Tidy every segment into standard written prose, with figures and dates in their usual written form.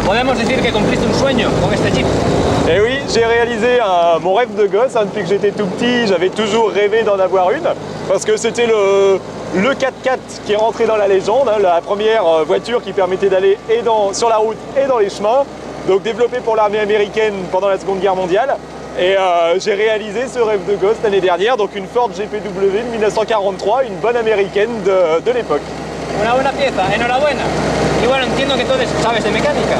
Podemos decir que cumpliste un sueño con este Jeep. Eh oui, j'ai réalisé mon rêve de gosse, depuis que j'étais tout petit, j'avais toujours rêvé d'en avoir une, parce que c'était le 4x4 qui est rentré dans la légende, la première voiture qui permettait d'aller sur la route et dans les chemins, donc développée pour l'armée américaine pendant la Seconde Guerre mondiale. Et j'ai réalisé ce rêve de gosse l'année dernière, donc une Ford GPW de 1943, une bonne américaine de l'époque. Una buena pieza, enhorabuena. Y bueno, entiendo que entonces sabes de mecánica.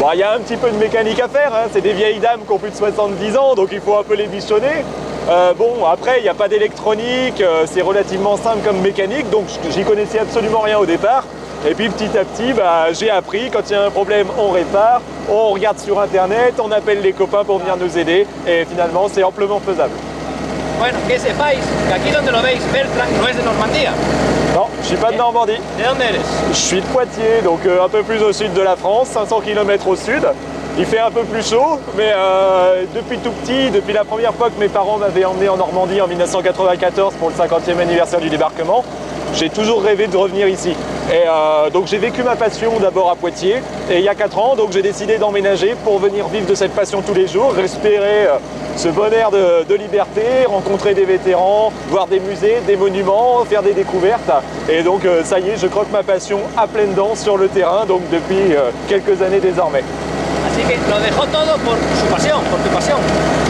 Bon, il y a un petit peu de mécanique à faire, hein. C'est des vieilles dames qui ont plus de 70 ans, donc il faut un peu les bichonner. Bon, après, il n'y a pas d'électronique, c'est relativement simple comme mécanique, donc j'y connaissais absolument rien au départ. Et puis petit à petit, j'ai appris, quand il y a un problème, on répare, on regarde sur internet, on appelle les copains pour venir nous aider, et finalement, c'est amplement faisable. Bueno, que sepáis que aquí donde lo veis, Bertrand no es de Normandía. Non, je suis pas de Normandie. ¿De dónde eres? Je suis de Poitiers, donc un peu plus au sud de la France, 500 km au sud. Il fait un peu plus chaud, mais depuis tout petit, depuis la première fois que mes parents m'avaient emmené en Normandie en 1994 pour le 50e anniversaire du débarquement, j'ai toujours rêvé de revenir ici. Et donc j'ai vécu ma passion d'abord à Poitiers, et il y a 4 ans, donc j'ai décidé d'emménager pour venir vivre de cette passion tous les jours, respirer ce bon air de liberté, rencontrer des vétérans, voir des musées, des monuments, faire des découvertes. Et donc ça y est, je croque ma passion à pleines dents sur le terrain, donc depuis quelques années désormais. Así que lo dejó todo por su pasión, por tu pasión.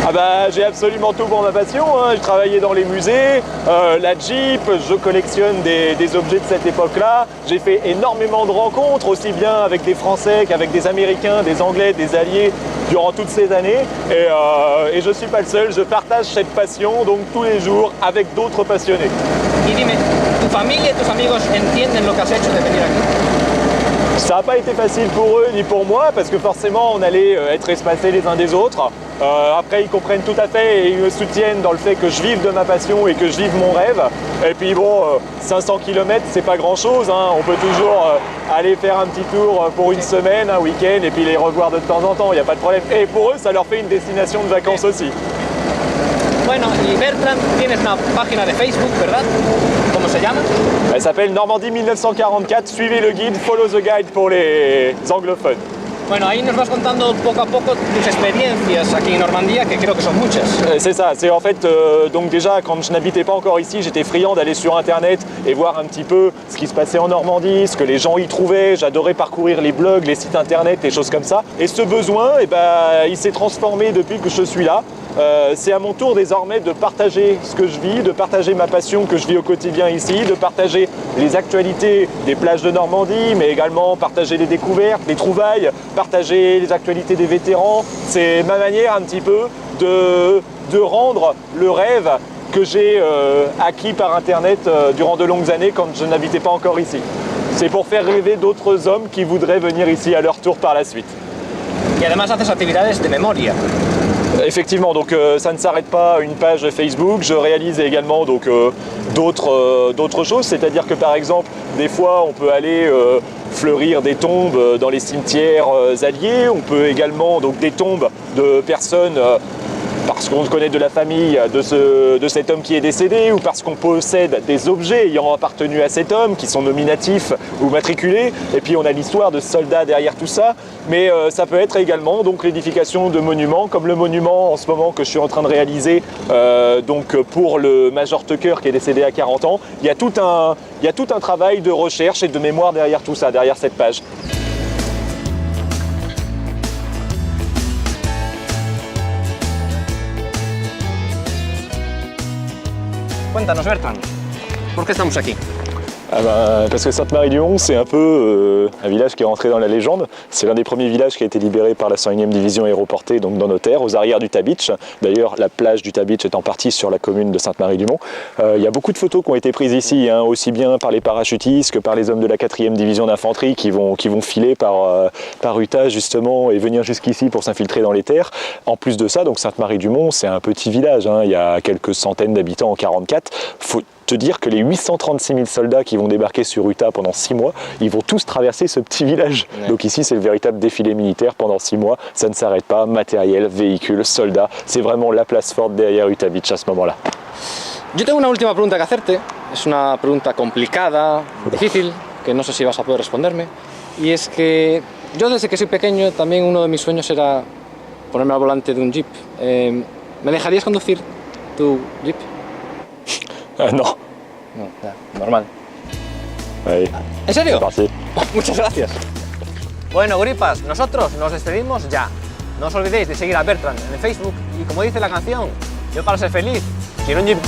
Ah bah j'ai absolument tout pour ma passion, hein. Je travaillais dans les musées, la Jeep, je collectionne des objets de cette époque-là. J'ai fait énormément de rencontres, aussi bien avec des Français qu'avec des Américains, des Anglais, des Alliés, durant toutes ces années. Et je ne suis pas le seul, je partage cette passion donc tous les jours avec d'autres passionnés. Y dime, ¿tu familia y tus amigos entienden lo que has hecho de venir aquí? Ça n'a pas été facile pour eux ni pour moi parce que forcément on allait être espacés les uns des autres. Après ils comprennent tout à fait et ils me soutiennent dans le fait que je vive de ma passion et que je vive mon rêve. Et puis bon, 500 km c'est pas grand chose, hein. On peut toujours aller faire un petit tour pour une semaine, un week-end et puis les revoir de temps en temps, il n'y a pas de problème. Et pour eux ça leur fait une destination de vacances aussi. Bueno, y Bertrand, tienes una página de Facebook, ¿verdad? ¿Cómo se llama? Elle s'appelle Normandie 1944, suivez le guide, follow the guide pour les anglophones. Bueno, ahí nos vas contando poco a poco tus experiencias aquí en Normandía, que creo que son muchas. C'est ça, c'est en fait, donc déjà quand je n'habitais pas encore ici, j'étais friand d'aller sur internet et voir un petit peu ce qui se passait en Normandie, ce que les gens y trouvaient, j'adorais parcourir les blogs, les sites internet, des choses comme ça. Et ce besoin, il s'est transformé depuis que je suis là. C'est à mon tour désormais de partager ce que je vis, de partager ma passion que je vis au quotidien ici, de partager les actualités des plages de Normandie, mais également partager les découvertes, les trouvailles, partager les actualités des vétérans. C'est ma manière un petit peu de rendre le rêve que j'ai acquis par internet durant de longues années quand je n'habitais pas encore ici. C'est pour faire rêver d'autres hommes qui voudraient venir ici à leur tour par la suite. Y además haces actividades de memoria. Effectivement, donc ça ne s'arrête pas à une page Facebook, je réalise également donc d'autres choses, c'est-à-dire que par exemple, des fois on peut aller fleurir des tombes dans les cimetières alliés, on peut également donc des tombes de personnes parce qu'on connaît de la famille de cet homme qui est décédé ou parce qu'on possède des objets ayant appartenu à cet homme qui sont nominatifs ou matriculés. Et puis on a l'histoire de soldats derrière tout ça. Mais ça peut être également donc l'édification de monuments, comme le monument en ce moment que je suis en train de réaliser donc pour le Major Tucker qui est décédé à 40 ans. Il y a tout un travail de recherche et de mémoire derrière tout ça, derrière cette page. Cuéntanos, Bertrand, ¿por qué estamos aquí? Parce que Sainte-Marie-du-Mont, c'est un peu un village qui est rentré dans la légende. C'est l'un des premiers villages qui a été libéré par la 101e division aéroportée, donc dans nos terres, aux arrières d'Utah Beach. D'ailleurs, la plage d'Utah Beach est en partie sur la commune de Sainte-Marie-du-Mont. Il y a beaucoup de photos qui ont été prises ici, hein, aussi bien par les parachutistes que par les hommes de la 4e division d'infanterie qui vont filer par Utah justement et venir jusqu'ici pour s'infiltrer dans les terres. En plus de ça, donc Sainte-Marie-du-Mont, c'est un petit village, hein, il y a quelques centaines d'habitants en 44. te dire que les 836 000 soldats qui vont débarquer sur Utah pendant 6 mois, ils vont tous traverser ce petit village. Ouais. Donc ici, c'est le véritable défilé militaire pendant 6 mois. Ça ne s'arrête pas, matériel, véhicules, soldats. C'est vraiment la place forte derrière Utah Beach à ce moment-là. Yo tengo una última pregunta que hacerte. Es una pregunta complicada, difícil, que no sé si vas a poder responderme. Y es que yo desde que soy pequeño también uno de mis sueños era ponerme al volante de un jeep. ¿Me dejarías conducir tu jeep? Non. No, ya, normal. Allez, ¿En serio? c'est parti. Muchas gracias. Bueno, gripas, nosotros nos despedimos ya. No os olvidéis de seguir a Bertran en Facebook y como dice la canción, yo para ser feliz quiero un jeep.